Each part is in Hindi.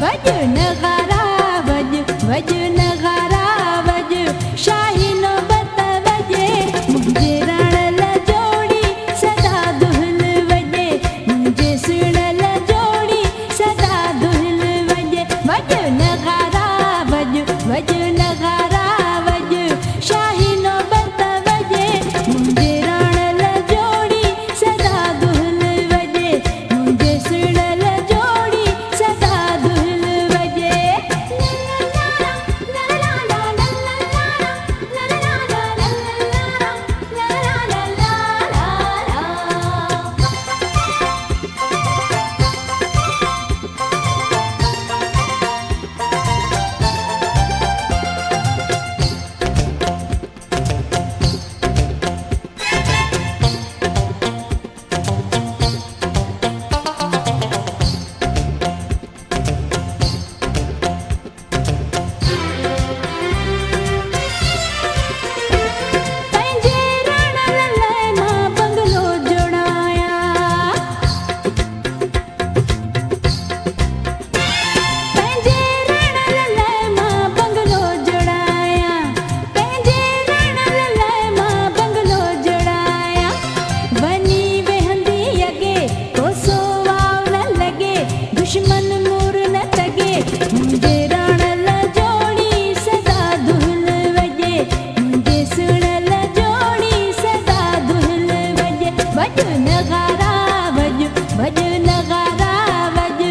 वज नगारा वज वज नगारा वज शाही नौबत वजे मुझे रण ल जोड़ी सदा दुहल वजे मुझे सुण ल जोड़ी सदा दुहल वजे वज नगारा वज वज नगारा वज शाही नौबत वजे मुझे रण ल जोड़ी सदा दुहल वजे मुझे सुण ल जोड़ी सदा दुहल वजे दुश्मन मूर न तगे मुझे रण ल जोड़ी सदा दुहल वजे मुझे सुण ल जोड़ी सदा दुहल वजे वज नगारा वज वज नगारा वज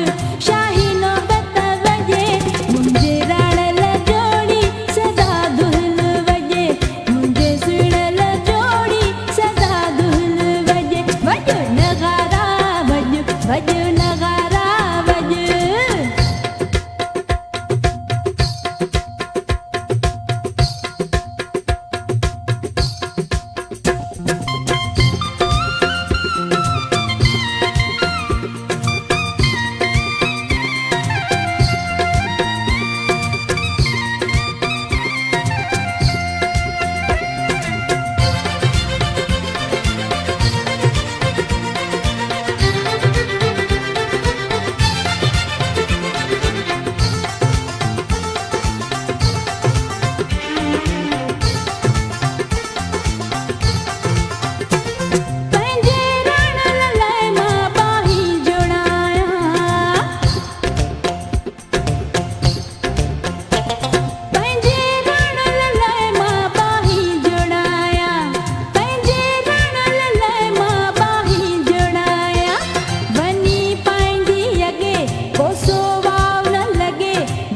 शाही नौबत वजे मुझे रण ल जोड़ी सदा दुहल वजे मुझे सुण ल जोड़ी सदा दुहल वजे वज नगारा वज वज नगारा वज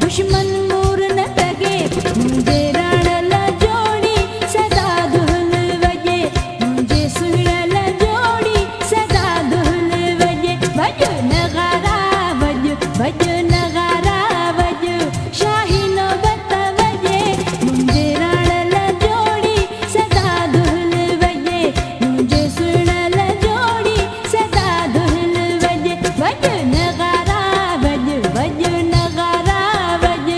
दुश्मन मूर न तगे मुझे रण ल जोड़ी सदा दुहल वजे मुझे सुण ल जोड़ी सदा दुहल वजे वज नगारा वज वज नगारा वज शाही नौबत वजे मुझे रण ल जोड़ी सदा दुहल वजे मुझे सुण ल जोड़ी सदा दुहल वजे वज नगारा वज वज नगारा वज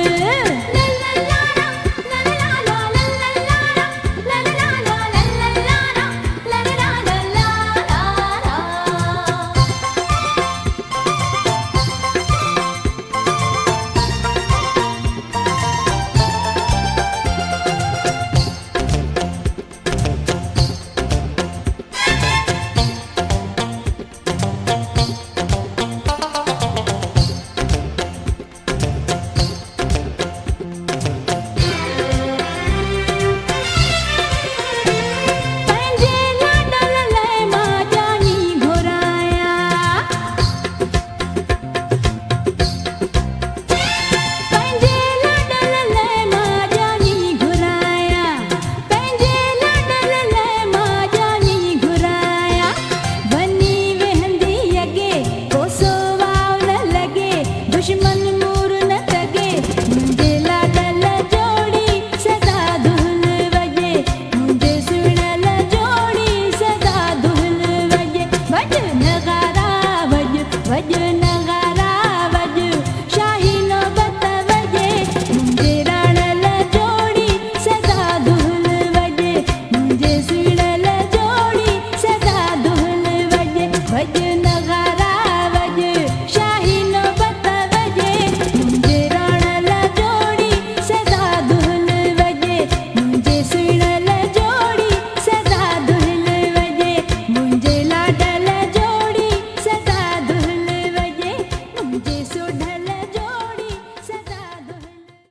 दुश्मन मूर न तगे मुझे लाडल जोड़ी सदा दुहल वजे मुझे सुण ल जोड़ी सदा दुहल वजे वज नगारा वज वज नगारा वज शाही नौबत वजे मुझे रण ल जोड़ी सदा दुहल वजे मुझे सुण ल जोड़ी सदा दुहल वजे वज नगारा वज शाही नौबत वजे ढल